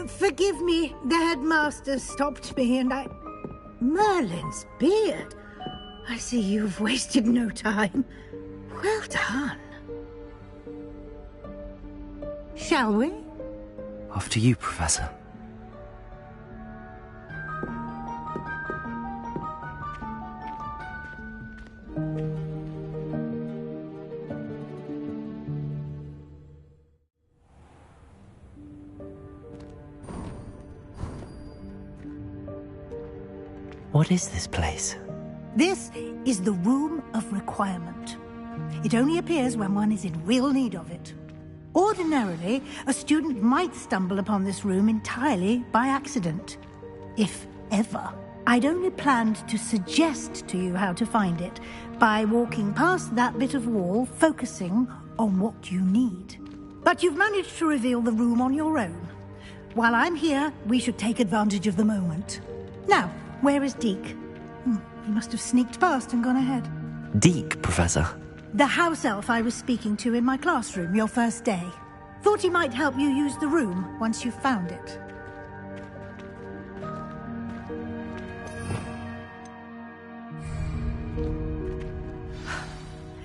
Forgive me, the headmaster stopped me and I... Merlin's beard. I see you've wasted no time. Well done. Shall we? After you, Professor. What is this place? This is the Room of Requirement. It only appears when one is in real need of it. Ordinarily, a student might stumble upon this room entirely by accident. If ever. I'd only planned to suggest to you how to find it by walking past that bit of wall, focusing on what you need. But you've managed to reveal the room on your own. While I'm here, we should take advantage of the moment. Now, where is Deke? He must have sneaked past and gone ahead. Deke, Professor? The house elf I was speaking to in my classroom your first day. Thought he might help you use the room once you've found it.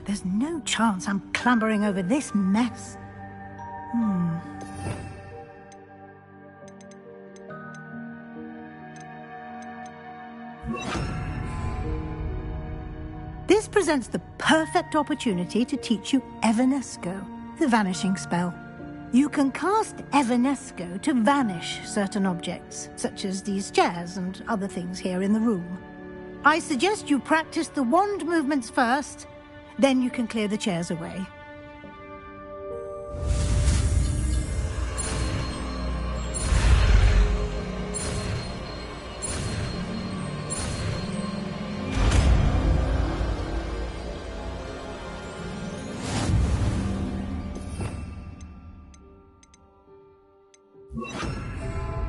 There's no chance I'm clambering over this mess. This presents the perfect opportunity to teach you Evanesco, the vanishing spell. You can cast Evanesco to vanish certain objects, such as these chairs and other things here in the room. I suggest you practice the wand movements first, then you can clear the chairs away.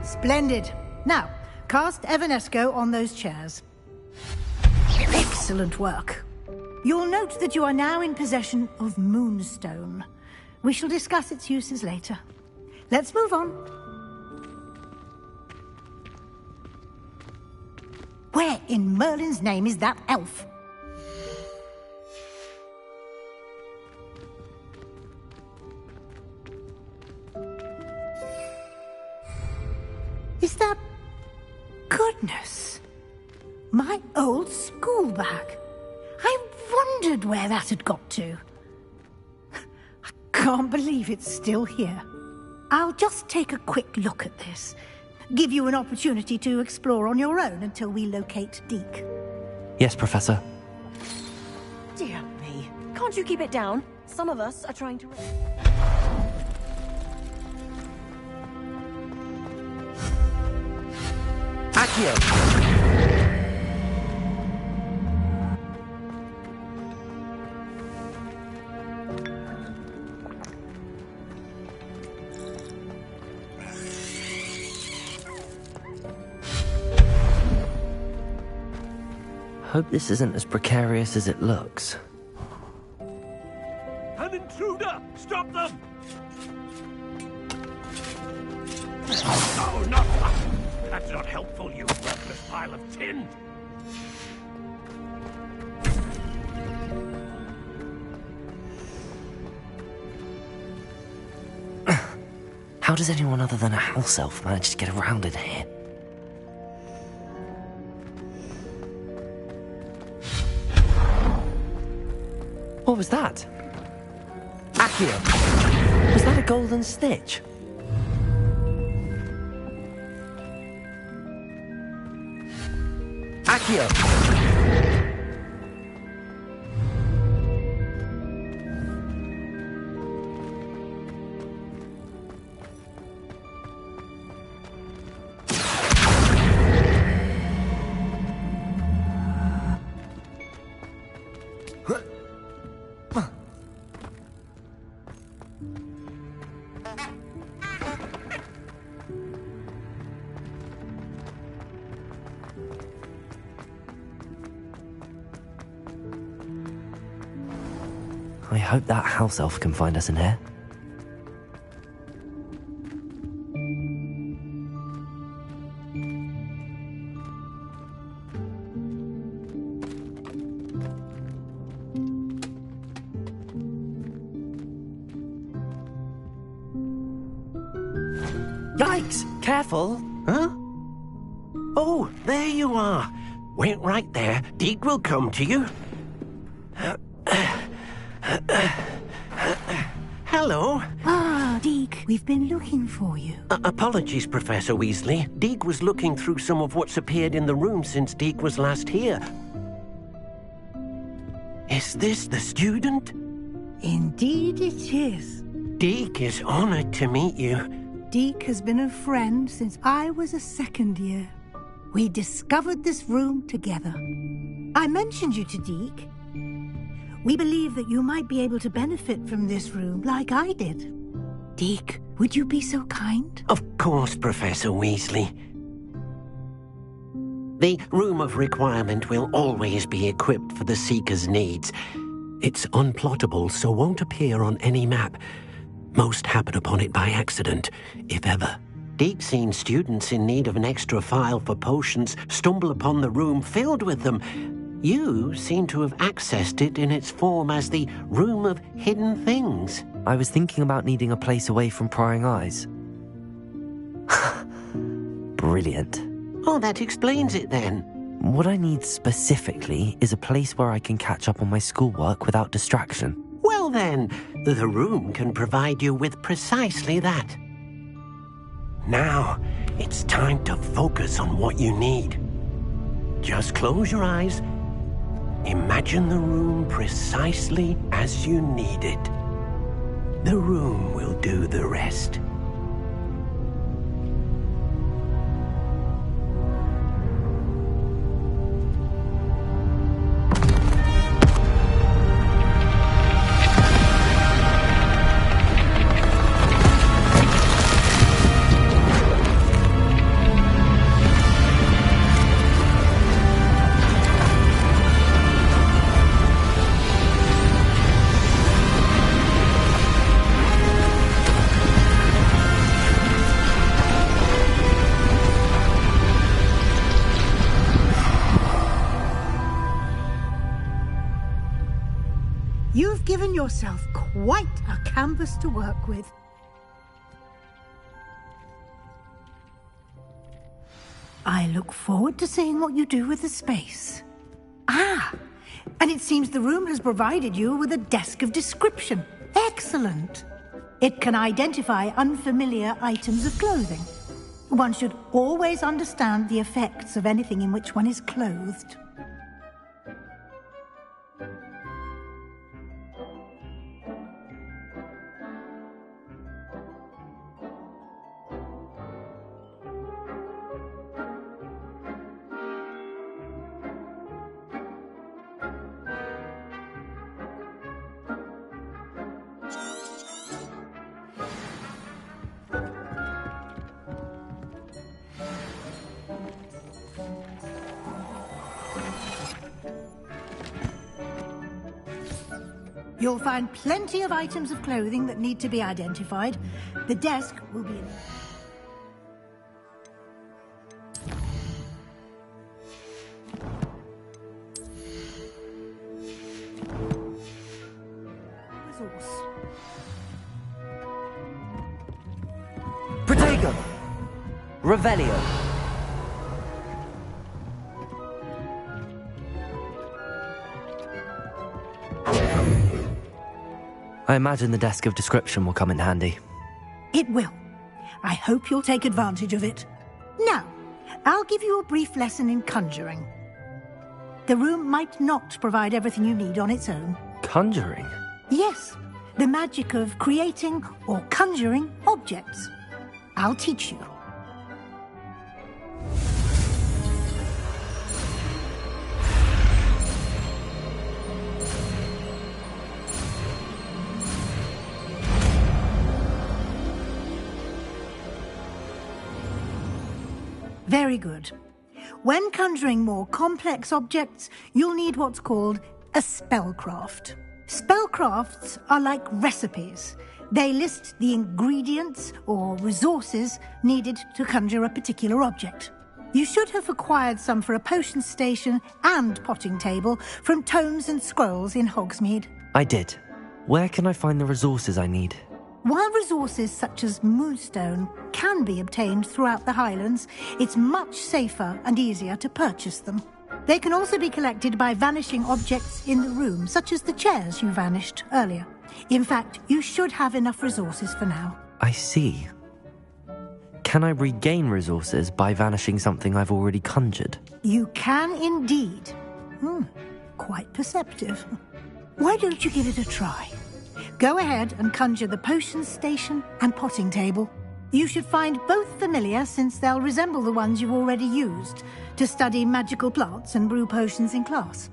Splendid. Now, cast Evanesco on those chairs. Excellent work. You'll note that you are now in possession of Moonstone. We shall discuss its uses later. Let's move on. Where in Merlin's name is that elf? Is that... Goodness! My old school bag. I wondered where that had got to. I can't believe it's still here. I'll just take a quick look at this. Give you an opportunity to explore on your own until we locate Deke. Yes, Professor. Dear me. Can't you keep it down? Some of us are trying to... Accio! Hope this isn't as precarious as it looks. An intruder! Stop them! Oh, not that! That's not helpful, you worthless pile of tin! How does anyone other than a house elf manage to get around in here? What was that? Accio! Was that a golden stitch? Accio! I hope that house elf can find us in here. Yikes! Careful! Huh? Oh, there you are. Wait right there. Deke will come to you. Hello. Ah, Deke, we've been looking for you. Apologies, Professor Weasley. Deke was looking through some of what's appeared in the room since Deke was last here. Is this the student? Indeed it is. Deke is honored to meet you. Deke has been a friend since I was a second year. We discovered this room together. I mentioned you to Deke. We believe that you might be able to benefit from this room like I did. Deke, would you be so kind? Of course, Professor Weasley. The Room of Requirement will always be equipped for the Seeker's needs. It's unplottable, so won't appear on any map. Most happen upon it by accident, if ever. Deke's seen students in need of an extra file for potions stumble upon the room filled with them. You seem to have accessed it in its form as the Room of Hidden Things. I was thinking about needing a place away from prying eyes. Brilliant. Oh, that explains it then. What I need specifically is a place where I can catch up on my schoolwork without distraction. Well then, the room can provide you with precisely that. Now, it's time to focus on what you need. Just close your eyes. Imagine the room precisely as you need it. The room will do the rest. You've given yourself quite a canvas to work with. I look forward to seeing what you do with the space. Ah, and it seems the room has provided you with a desk of description. Excellent. It can identify unfamiliar items of clothing. One should always understand the effects of anything in which one is clothed. You'll find plenty of items of clothing that need to be identified. The desk will be in... resource. Protego! Revelio! I imagine the desk of description will come in handy. It will. I hope you'll take advantage of it. Now, I'll give you a brief lesson in conjuring. The room might not provide everything you need on its own. Conjuring? Yes, the magic of creating or conjuring objects. I'll teach you. Very good. When conjuring more complex objects, you'll need what's called a spellcraft. Spellcrafts are like recipes. They list the ingredients or resources needed to conjure a particular object. You should have acquired some for a potion station and potting table from tomes and scrolls in Hogsmeade. I did. Where can I find the resources I need? While resources such as moonstone can be obtained throughout the Highlands, it's much safer and easier to purchase them. They can also be collected by vanishing objects in the room, such as the chairs you vanished earlier. In fact, you should have enough resources for now. I see. Can I regain resources by vanishing something I've already conjured? You can indeed. Quite perceptive. Why don't you give it a try? Go ahead and conjure the potions station and potting table. You should find both familiar, since they'll resemble the ones you've already used to study magical plants and brew potions in class.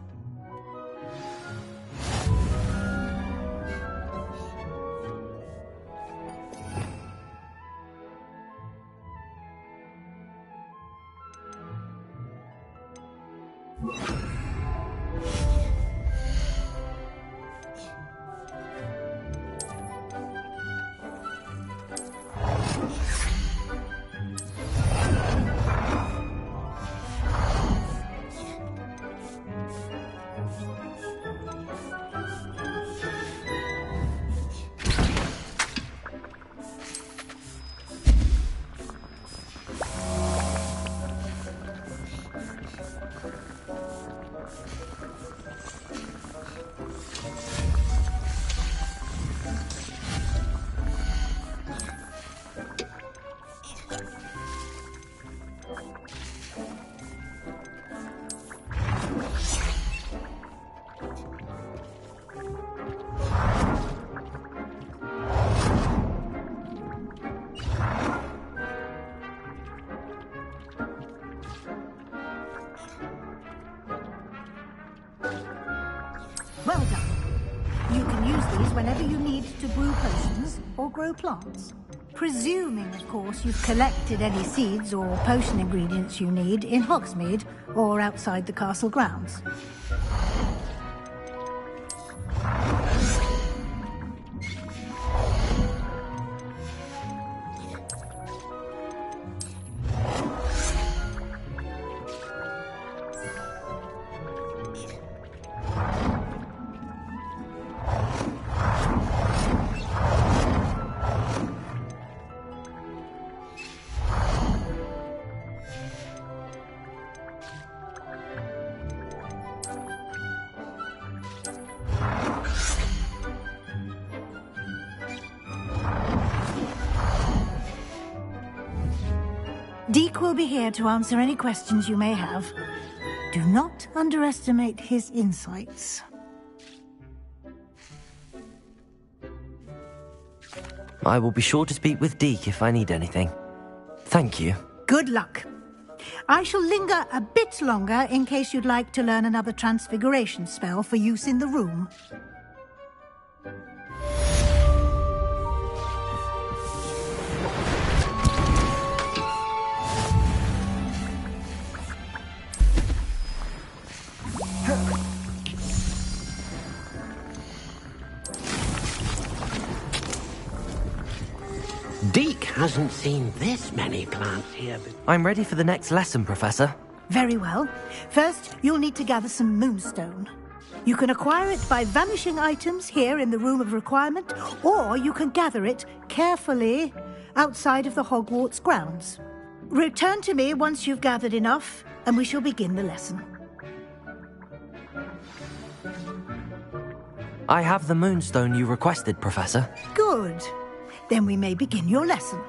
Well done. You can use these whenever you need to brew potions or grow plants. Presuming, of course, you've collected any seeds or potion ingredients you need in Hogsmeade or outside the castle grounds. Deke will be here to answer any questions you may have. Do not underestimate his insights. I will be sure to speak with Deke if I need anything. Thank you. Good luck. I shall linger a bit longer in case you'd like to learn another transfiguration spell for use in the room. Deke hasn't seen this many plants here before. I'm ready for the next lesson, Professor. Very well. First, you'll need to gather some moonstone. You can acquire it by vanishing items here in the Room of Requirement, or you can gather it carefully outside of the Hogwarts grounds. Return to me once you've gathered enough, and we shall begin the lesson. I have the moonstone you requested, Professor. Good. Then we may begin your lesson.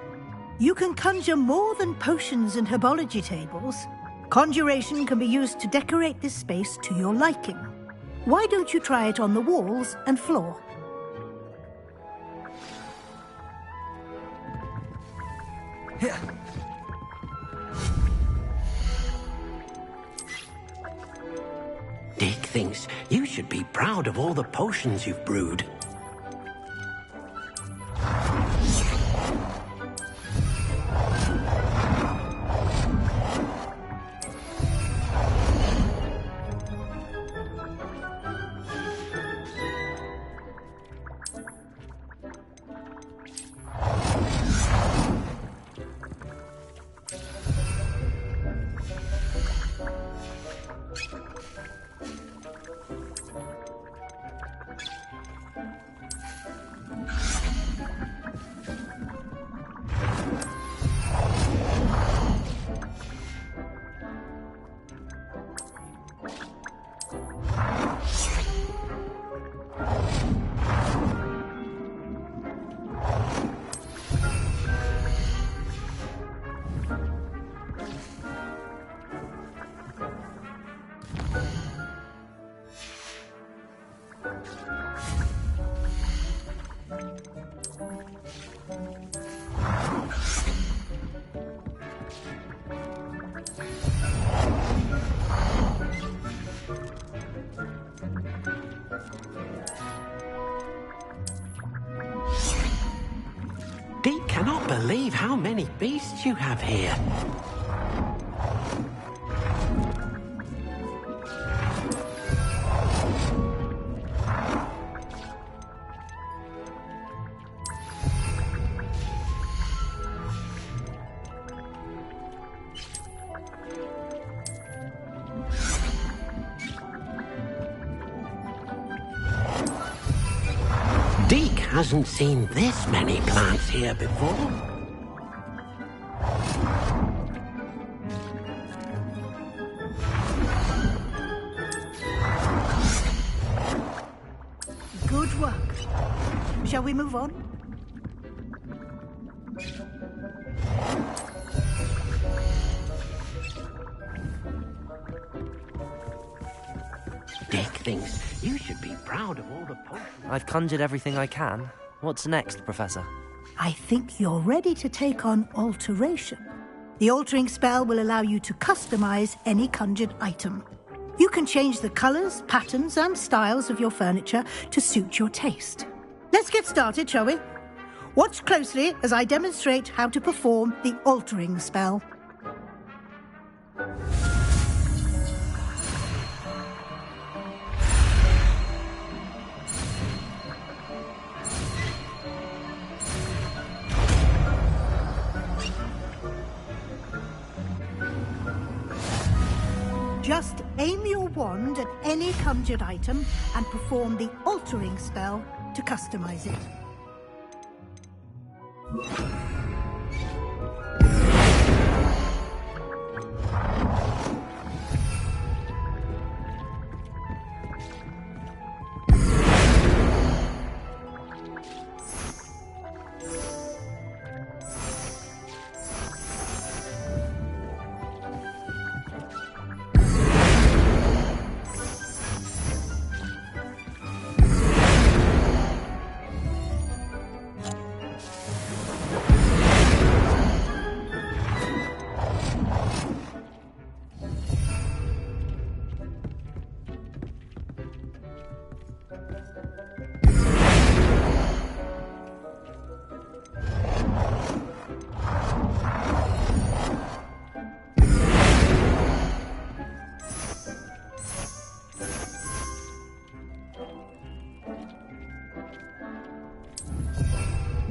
You can conjure more than potions and herbology tables. Conjuration can be used to decorate this space to your liking. Why don't you try it on the walls and floor? Here. Deke thinks you should be proud of all the potions you've brewed. Deke cannot believe how many beasts you have here. Deke hasn't seen this many plants here before. Good work. Shall we move on? Deke thinks you should be proud of all the potions. I've conjured everything I can. What's next, Professor? I think you're ready to take on alteration. The altering spell will allow you to customize any conjured item. You can change the colors, patterns, and styles of your furniture to suit your taste. Let's get started, shall we? Watch closely as I demonstrate how to perform the altering spell. Just aim your wand at any conjured item and perform the altering spell to customize it.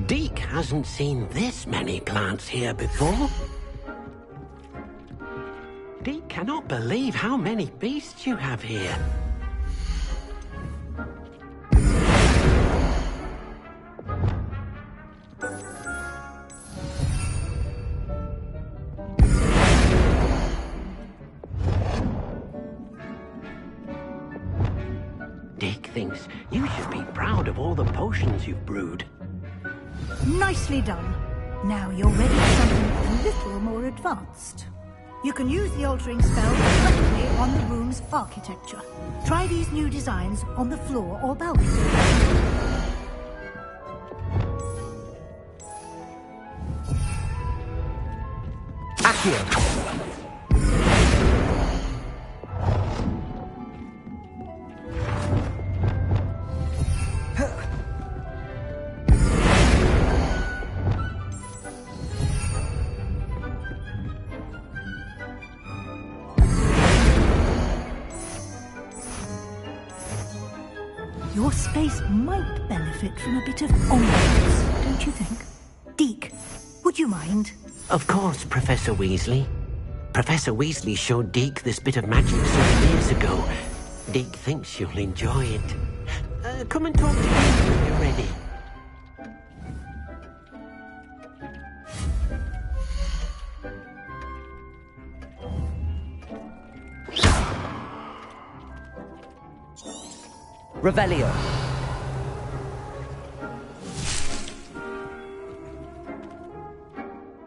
Deke hasn't seen this many plants here before. Deke cannot believe how many beasts you have here. Deke thinks you should be proud of all the potions you've brewed. Nicely done. Now you're ready for something a little more advanced. You can use the altering spell directly on the room's architecture. Try these new designs on the floor or balcony. Accio! Your space might benefit from a bit of ambiance, don't you think? Deke, would you mind? Of course, Professor Weasley. Professor Weasley showed Deke this bit of magic some years ago. Deke thinks you'll enjoy it. Come and talk to Deke when you're ready. Revelio.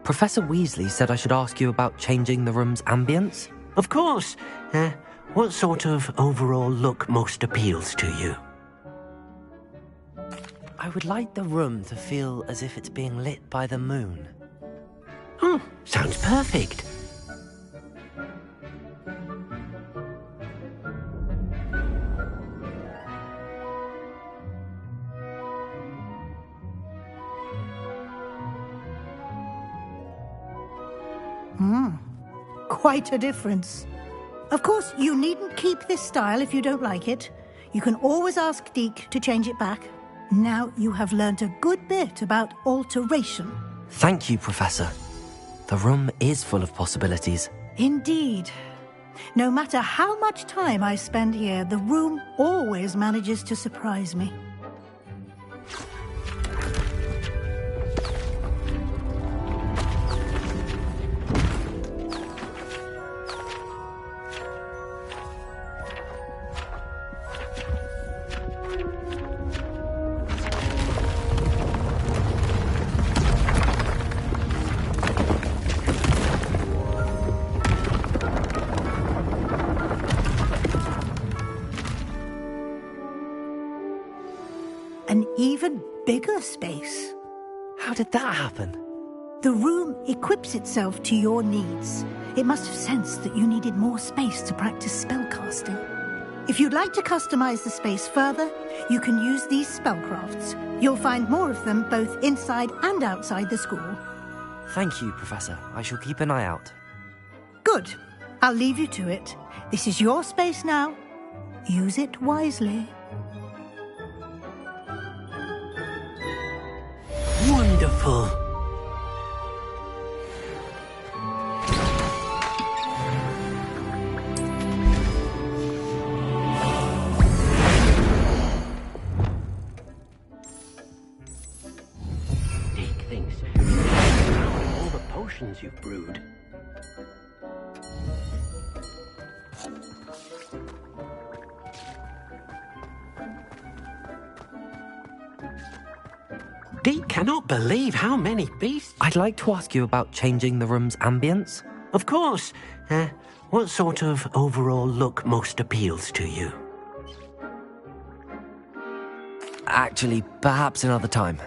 Professor Weasley said I should ask you about changing the room's ambience. Of course. What sort of overall look most appeals to you? I would like the room to feel as if it's being lit by the moon. Sounds perfect. Quite a difference. Of course, you needn't keep this style if you don't like it. You can always ask Deke to change it back. Now you have learnt a good bit about alteration. Thank you, Professor. The room is full of possibilities. Indeed. No matter how much time I spend here, the room always manages to surprise me. An even bigger space. How did that happen? The room equips itself to your needs. It must have sensed that you needed more space to practice spellcasting. If you'd like to customize the space further, you can use these spellcrafts. You'll find more of them both inside and outside the school. Thank you, Professor. I shall keep an eye out. Good. I'll leave you to it. This is your space now. Use it wisely. Wonderful. Deke thinks all the potions you've brewed. Deke cannot believe how many beasts. I'd like to ask you about changing the room's ambience. Of course. What sort of overall look most appeals to you? Actually, perhaps another time.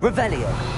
Revelio.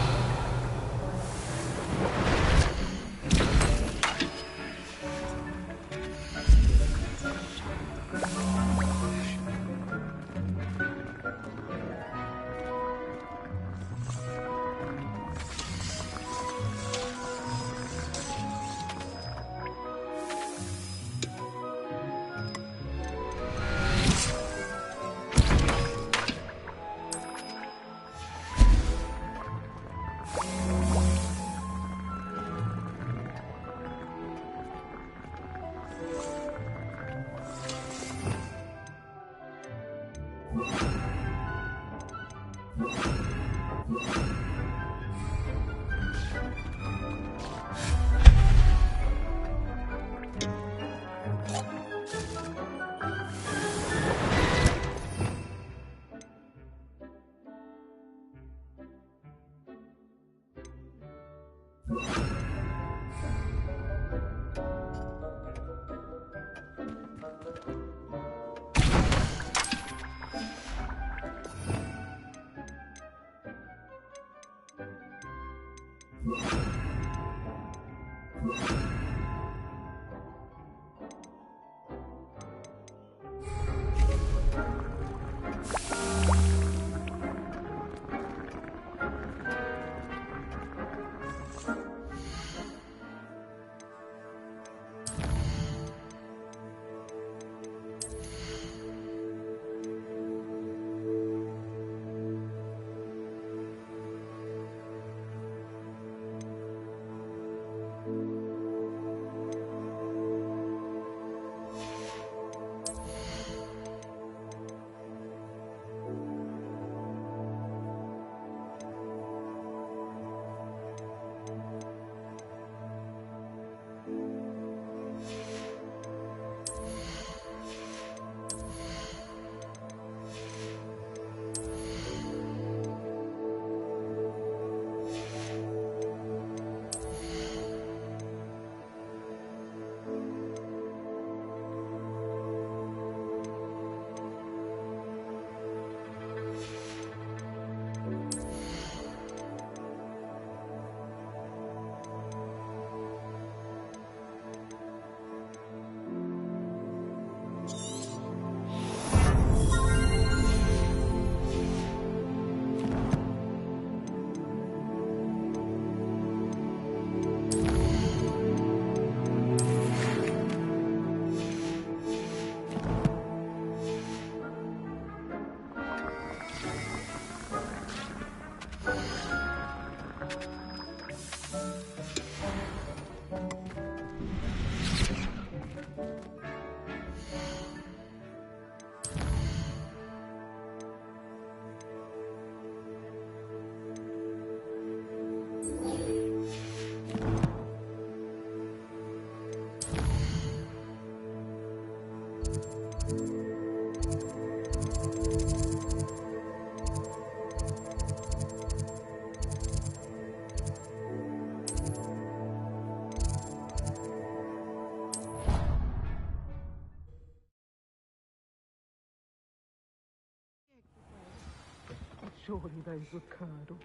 Surely those were curdle.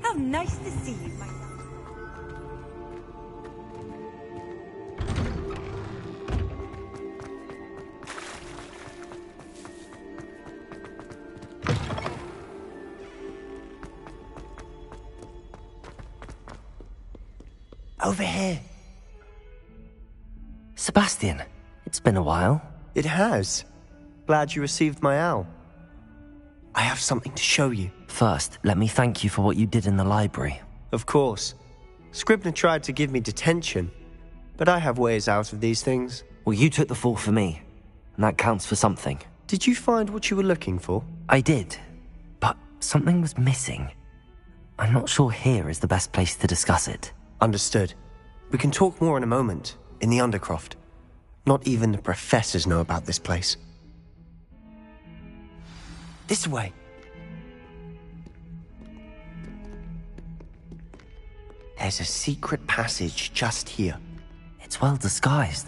How nice to see you, my son. Over here. Sebastian, it's been a while. It has. Glad you received my owl. I have something to show you. First, let me thank you for what you did in the library. Of course. Scribner tried to give me detention, but I have ways out of these things. Well, you took the fall for me, and that counts for something. Did you find what you were looking for? I did, but something was missing. I'm not sure here is the best place to discuss it. Understood. We can talk more in a moment, in the Undercroft. Not even the professors know about this place. This way. There's a secret passage just here. It's well disguised.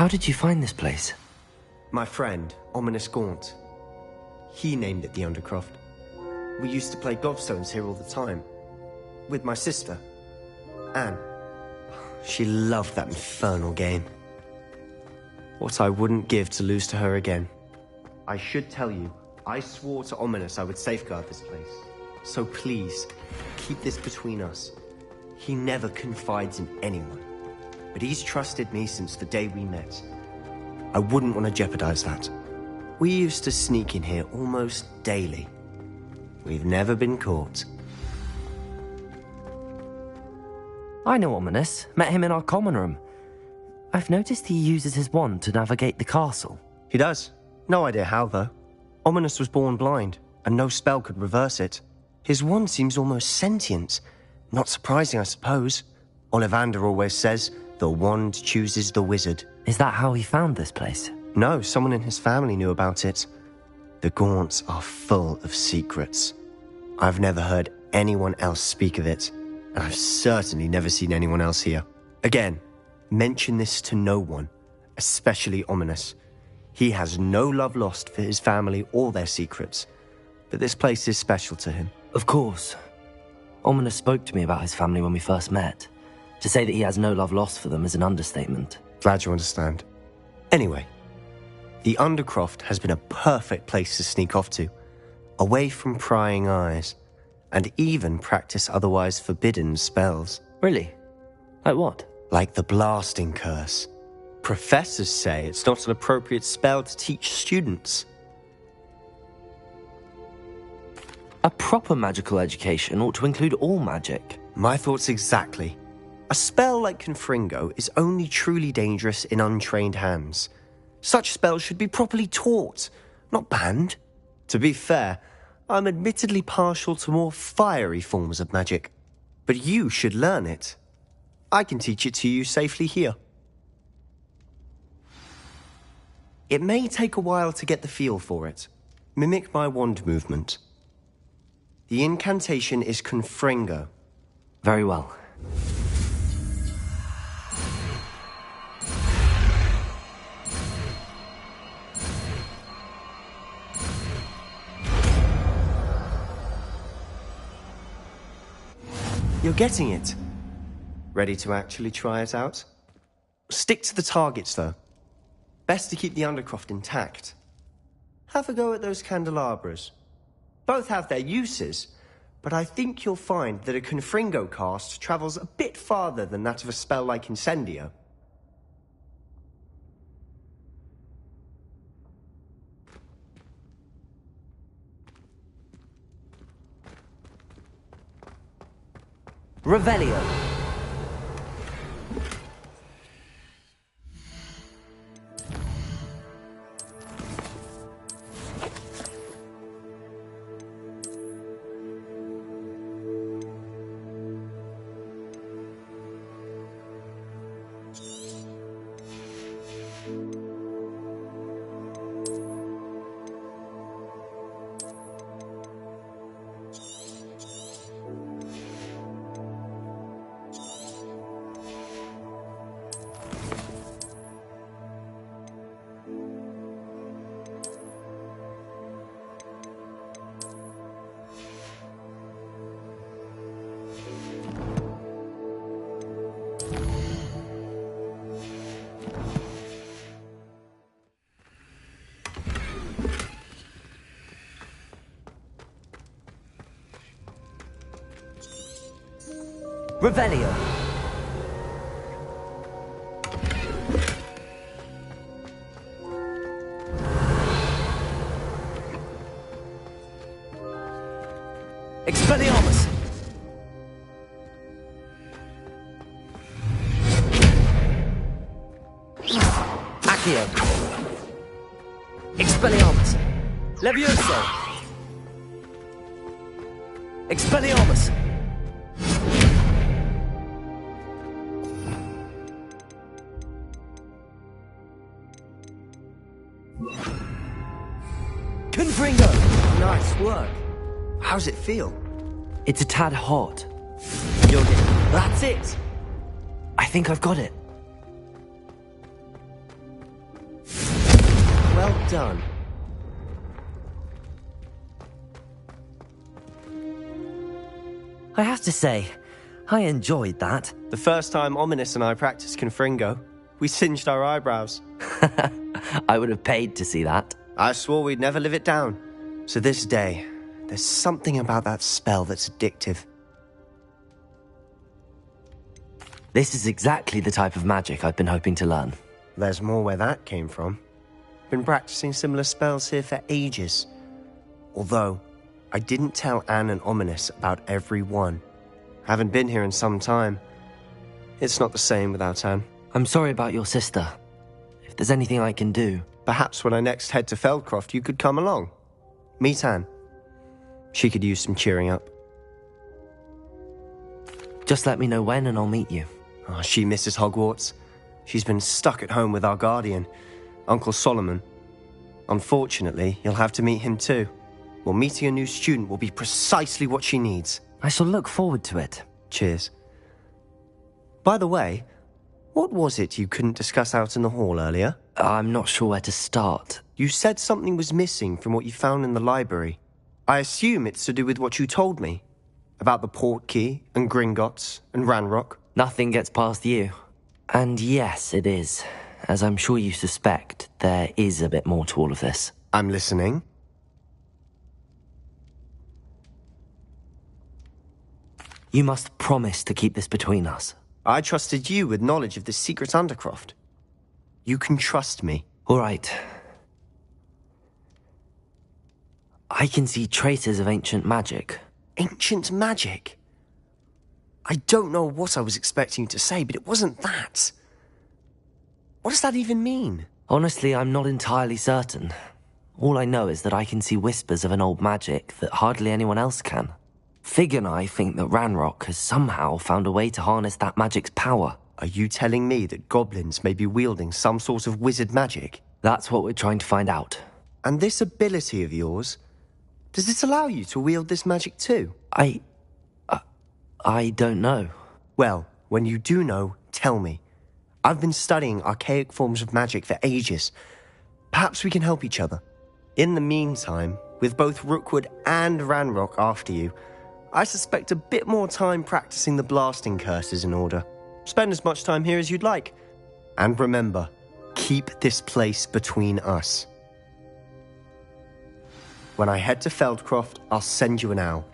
How did you find this place? My friend, Ominous Gaunt. He named it the Undercroft. We used to play gobstones here all the time. With my sister, Anne. She loved that infernal game. What I wouldn't give to lose to her again. I should tell you, I swore to Ominous I would safeguard this place. So please, keep this between us. He never confides in anyone. But he's trusted me since the day we met. I wouldn't want to jeopardize that. We used to sneak in here almost daily. We've never been caught. I know Ominous. Met him in our common room. I've noticed he uses his wand to navigate the castle. He does. No idea how, though. Ominous was born blind, and no spell could reverse it. His wand seems almost sentient. Not surprising, I suppose. Ollivander always says, the wand chooses the wizard. Is that how he found this place? No, someone in his family knew about it. The Gaunts are full of secrets. I've never heard anyone else speak of it, and I've certainly never seen anyone else here. Again, mention this to no one, especially Ominous. He has no love lost for his family or their secrets, but this place is special to him. Of course. Ominous spoke to me about his family when we first met. To say that he has no love lost for them is an understatement. Glad you understand. Anyway, the Undercroft has been a perfect place to sneak off to, away from prying eyes, and even practice otherwise forbidden spells. Really? Like what? Like the blasting curse. Professors say it's not an appropriate spell to teach students. A proper magical education ought to include all magic. My thoughts exactly. A spell like Confringo is only truly dangerous in untrained hands. Such spells should be properly taught, not banned. To be fair, I'm admittedly partial to more fiery forms of magic. But you should learn it. I can teach it to you safely here. It may take a while to get the feel for it. Mimic my wand movement. The incantation is Confringo. Very well. You're getting it. Ready to actually try it out? Stick to the targets, though. Best to keep the Undercroft intact. Have a go at those candelabras. Both have their uses, but I think you'll find that a Confringo cast travels a bit farther than that of a spell like Incendio. Revelio. Revelio. Expelliarmus. Accio. Expelliarmus. Levioso. Expelliarmus. Confringo! Nice work. How's it feel? It's a tad hot. You're getting... That's it! I think I've got it. Well done. I have to say, I enjoyed that. The first time Ominous and I practiced Confringo, we singed our eyebrows. I would have paid to see that. I swore we'd never live it down. So this day, there's something about that spell that's addictive. This is exactly the type of magic I've been hoping to learn. There's more where that came from. Been practicing similar spells here for ages. Although, I didn't tell Anne and Ominous about every one. Haven't been here in some time. It's not the same without Anne. I'm sorry about your sister. If there's anything I can do... Perhaps when I next head to Feldcroft, you could come along. Meet Anne. She could use some cheering up. Just let me know when and I'll meet you. Oh, she misses Hogwarts. She's been stuck at home with our guardian, Uncle Solomon. Unfortunately, you'll have to meet him too. Well, meeting a new student will be precisely what she needs. I shall look forward to it. Cheers. By the way, what was it you couldn't discuss out in the hall earlier? I'm not sure where to start. You said something was missing from what you found in the library. I assume it's to do with what you told me. About the Portkey and Gringotts and Ranrock? Nothing gets past you. And yes, it is. As I'm sure you suspect, there is a bit more to all of this. I'm listening. You must promise to keep this between us. I trusted you with knowledge of this secret undercroft. You can trust me. All right. I can see traces of ancient magic. Ancient magic? I don't know what I was expecting you to say, but it wasn't that. What does that even mean? Honestly, I'm not entirely certain. All I know is that I can see whispers of an old magic that hardly anyone else can. Fig and I think that Ranrock has somehow found a way to harness that magic's power. Are you telling me that goblins may be wielding some sort of wizard magic? That's what we're trying to find out. And this ability of yours, does it allow you to wield this magic too? I don't know. Well, when you do know, tell me. I've been studying archaic forms of magic for ages. Perhaps we can help each other. In the meantime, with both Rookwood and Ranrock after you, I suspect a bit more time practicing the blasting curse is in order. Spend as much time here as you'd like. And remember, keep this place between us. When I head to Feldcroft, I'll send you an owl.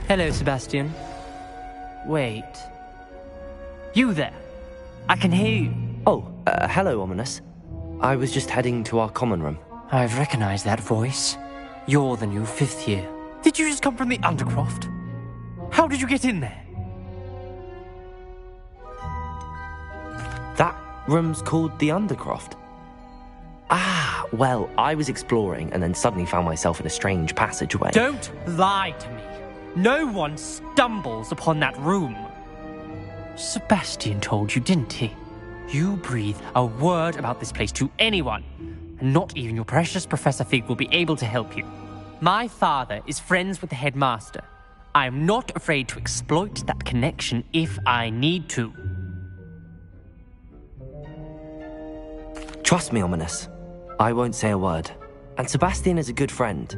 Hello, Sebastian. Wait. You there? I can hear you. Oh, hello, Ominous. I was just heading to our common room. I've recognized that voice. You're the new 5th year. Did you just come from the Undercroft? How did you get in there? That room's called the Undercroft. Ah, well, I was exploring and then suddenly found myself in a strange passageway. Don't lie to me. No one stumbles upon that room. Sebastian told you, didn't he? You breathe a word about this place to anyone, and not even your precious Professor Fig will be able to help you. My father is friends with the headmaster. I am not afraid to exploit that connection if I need to. Trust me, Ominous. I won't say a word. And Sebastian is a good friend.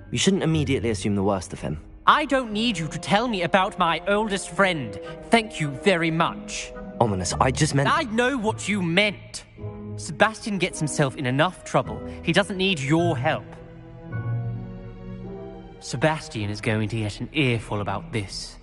You shouldn't immediately assume the worst of him. I don't need you to tell me about my oldest friend. Thank you very much. Ominous, I just meant... I know what you meant. Sebastian gets himself in enough trouble. He doesn't need your help. Sebastian is going to get an earful about this.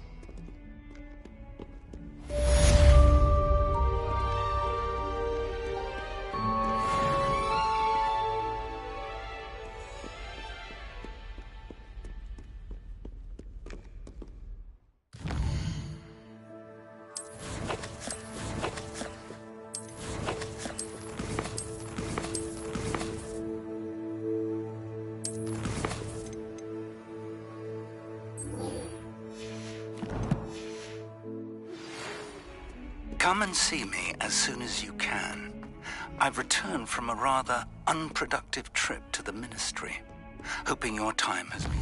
Come and see me as soon as you can. I've returned from a rather unproductive trip to the Ministry, hoping your time has been...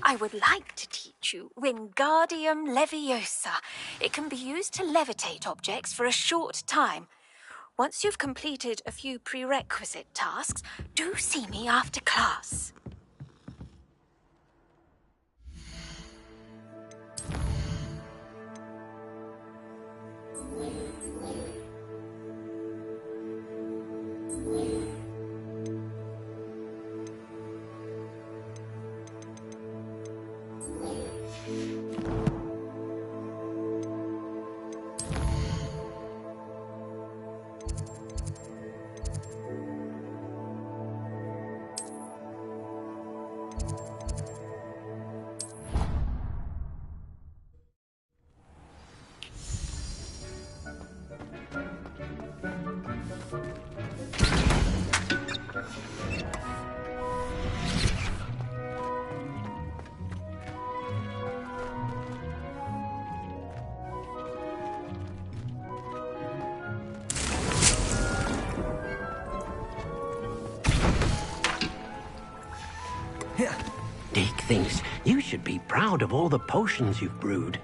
I would like to teach you Wingardium Leviosa. It can be used to levitate objects for a short time. Once you've completed a few prerequisite tasks, do see me after class. thinks you should be proud of all the potions you've brewed.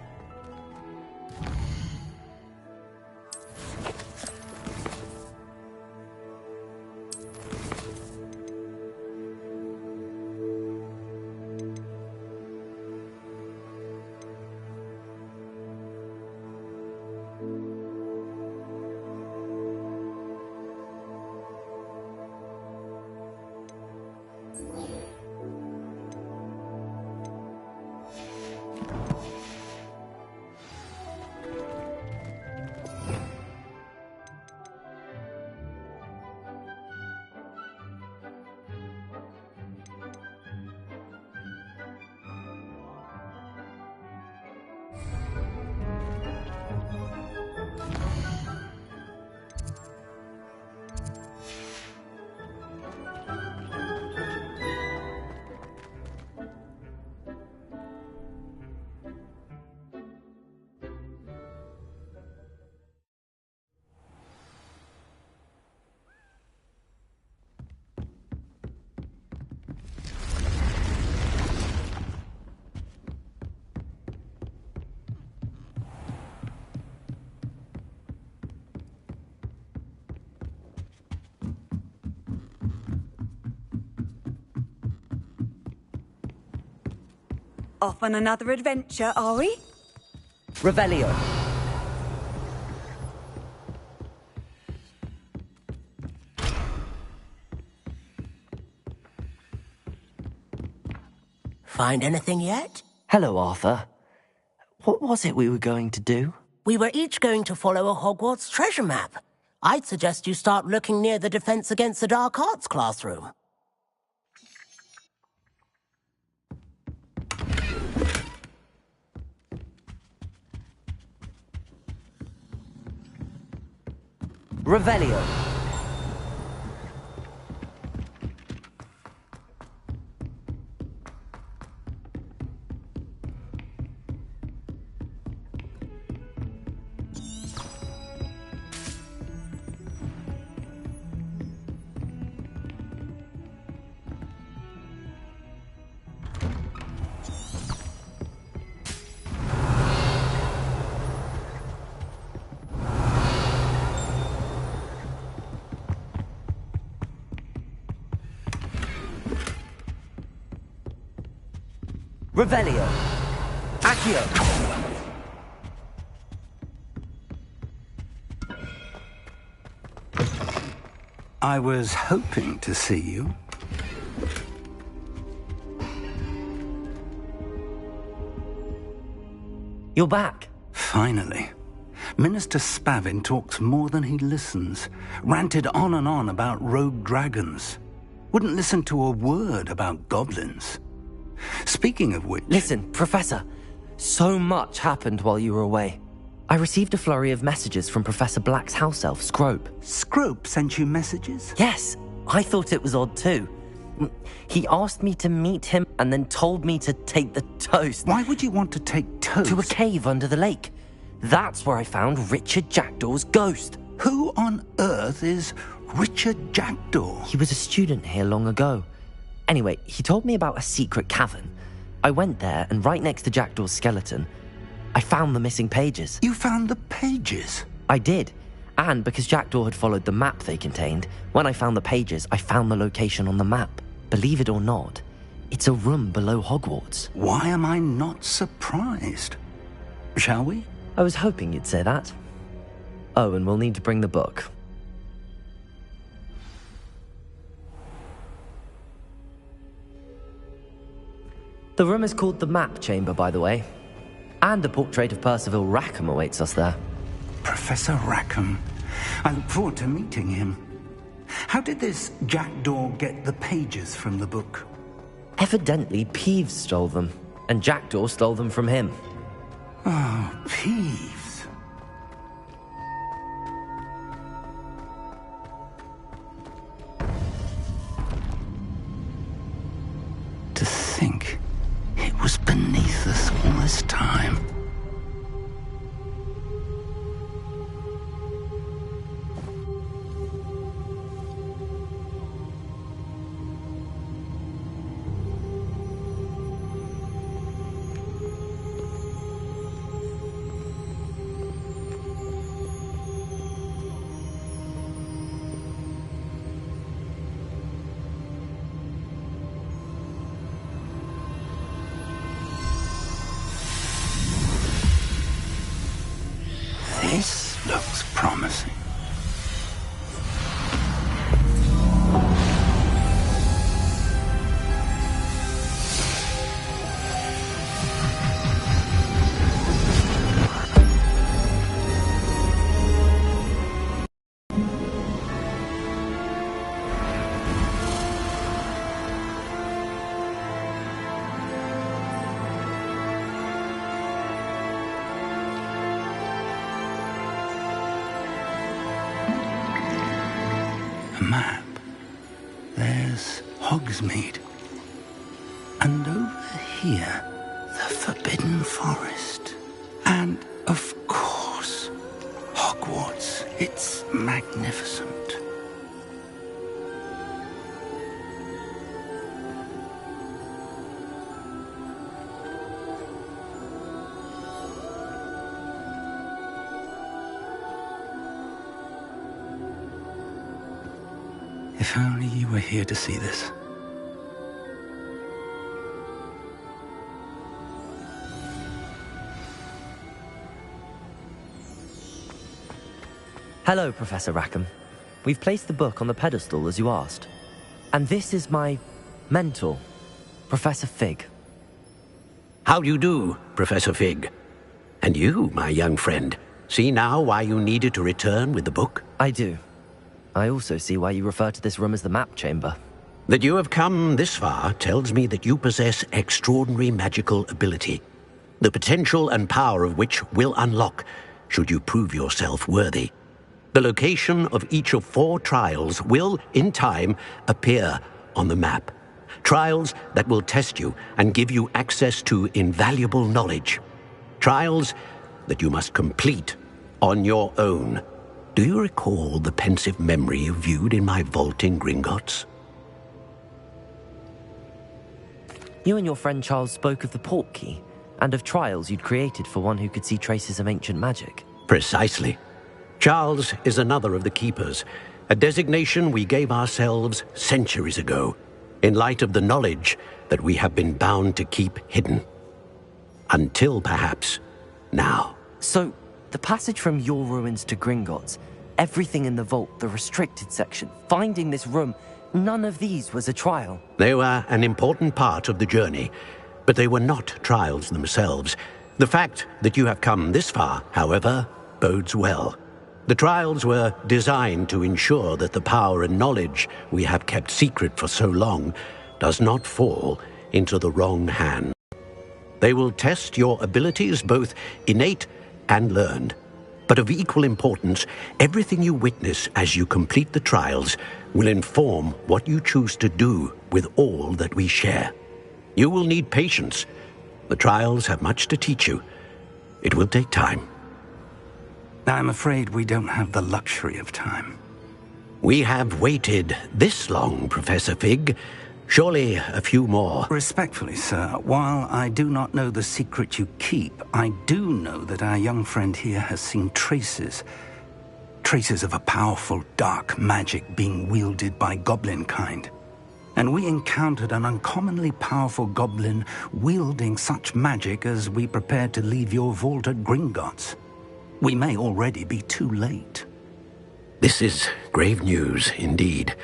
Off on another adventure, are we? Revelio. Find anything yet? Hello, Arthur. What was it we were going to do? We were each going to follow a Hogwarts treasure map. I'd suggest you start looking near the Defense Against the Dark Arts classroom. Revelio. Revelio. Accio. I was hoping to see you. You're back. Finally. Minister Spavin talks more than he listens. Ranted on and on about rogue dragons. Wouldn't listen to a word about goblins. Speaking of which... Listen, Professor. So much happened while you were away. I received a flurry of messages from Professor Black's house elf, Scrope. Scrope sent you messages? Yes, I thought it was odd too. He asked me to meet him and then told me to take the toast. Why would you want to take toast? To a cave under the lake. That's where I found Richard Jackdaw's ghost. Who on earth is Richard Jackdaw? He was a student here long ago. Anyway, he told me about a secret cavern. I went there, and right next to Jackdaw's skeleton, I found the missing pages. You found the pages? I did. And because Jackdaw had followed the map they contained, when I found the pages, I found the location on the map. Believe it or not, it's a room below Hogwarts. Why am I not surprised? Shall we? I was hoping you'd say that. Oh, and we'll need to bring the book. The room is called the Map Chamber, by the way. And a portrait of Percival Rackham awaits us there. Professor Rackham. I look forward to meeting him. How did this Jackdaw get the pages from the book? Evidently, Peeves stole them, and Jackdaw stole them from him. Oh, Peeves. To think it was beneath us all this time. looks promising. Map. There's Hogsmeade. And over here, the Forbidden Forest. And, of course, Hogwarts. It's magnificent. If only you were here to see this. Hello, Professor Rackham. We've placed the book on the pedestal as you asked. And this is my mentor, Professor Fig. How do you do, Professor Fig? And you, my young friend, see now why you needed to return with the book? I do. I also see why you refer to this room as the map chamber. That you have come this far tells me that you possess extraordinary magical ability, the potential and power of which will unlock should you prove yourself worthy. The location of each of 4 trials will, in time, appear on the map. Trials that will test you and give you access to invaluable knowledge. Trials that you must complete on your own. Do you recall the pensive memory you viewed in my vault in Gringotts? You and your friend Charles spoke of the portkey, and of trials you'd created for one who could see traces of ancient magic. Precisely. Charles is another of the Keepers, a designation we gave ourselves centuries ago, in light of the knowledge that we have been bound to keep hidden. Until, perhaps, now. So, the passage from your ruins to Gringotts, everything in the vault, the restricted section, finding this room, none of these was a trial. They were an important part of the journey, but they were not trials themselves. The fact that you have come this far, however, bodes well. The trials were designed to ensure that the power and knowledge we have kept secret for so long does not fall into the wrong hands. They will test your abilities, both innate and learned. But of equal importance, everything you witness as you complete the trials will inform what you choose to do with all that we share. You will need patience. The trials have much to teach you. It will take time. I'm afraid we don't have the luxury of time. We have waited this long, Professor Fig. Surely a few more. Respectfully, sir, while I do not know the secret you keep, I do know that our young friend here has seen traces of a powerful dark magic being wielded by goblin kind. And we encountered an uncommonly powerful goblin wielding such magic as we prepared to leave your vault at Gringotts. We may already be too late. This is grave news indeed.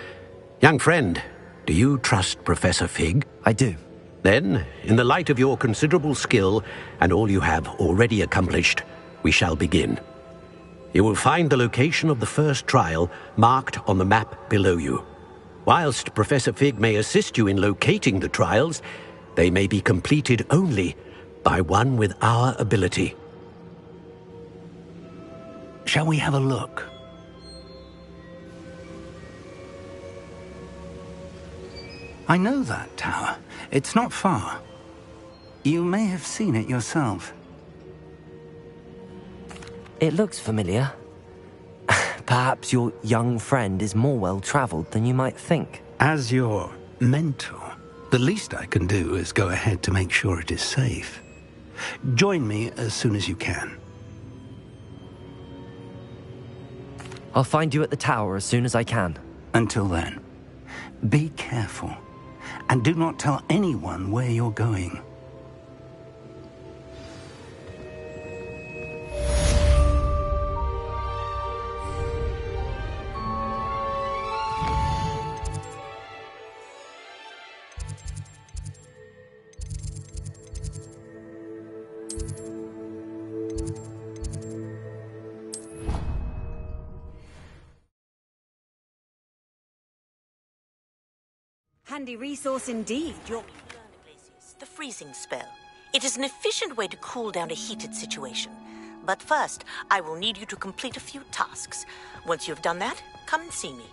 Young friend, do you trust Professor Fig? I do. Then, in the light of your considerable skill and all you have already accomplished, we shall begin. You will find the location of the first trial marked on the map below you. Whilst Professor Fig may assist you in locating the trials, they may be completed only by one with our ability. Shall we have a look? I know that tower. It's not far. You may have seen it yourself. It looks familiar. Perhaps your young friend is more well-traveled than you might think. As your mentor, the least I can do is go ahead to make sure it is safe. Join me as soon as you can. I'll find you at the tower as soon as I can. Until then, be careful. And do not tell anyone where you're going. Handy resource indeed. The freezing spell. It is an efficient way to cool down a heated situation. But first, I will need you to complete a few tasks. Once you've done that, come and see me.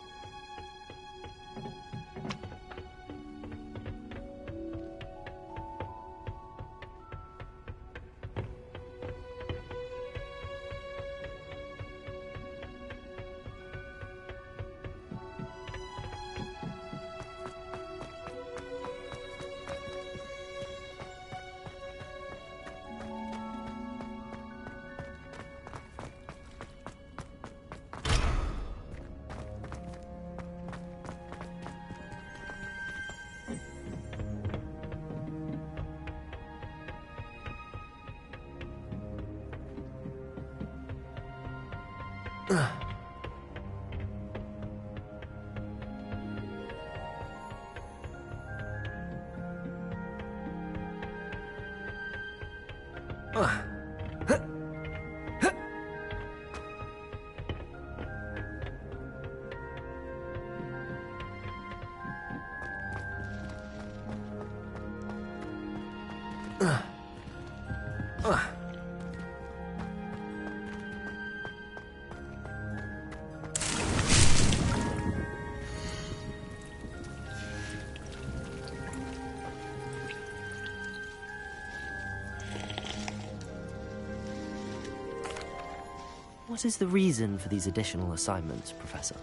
What is the reason for these additional assignments, Professor?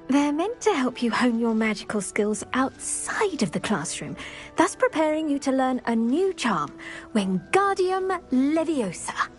They're meant to help you hone your magical skills outside of the classroom, thus preparing you to learn a new charm, Wingardium Leviosa.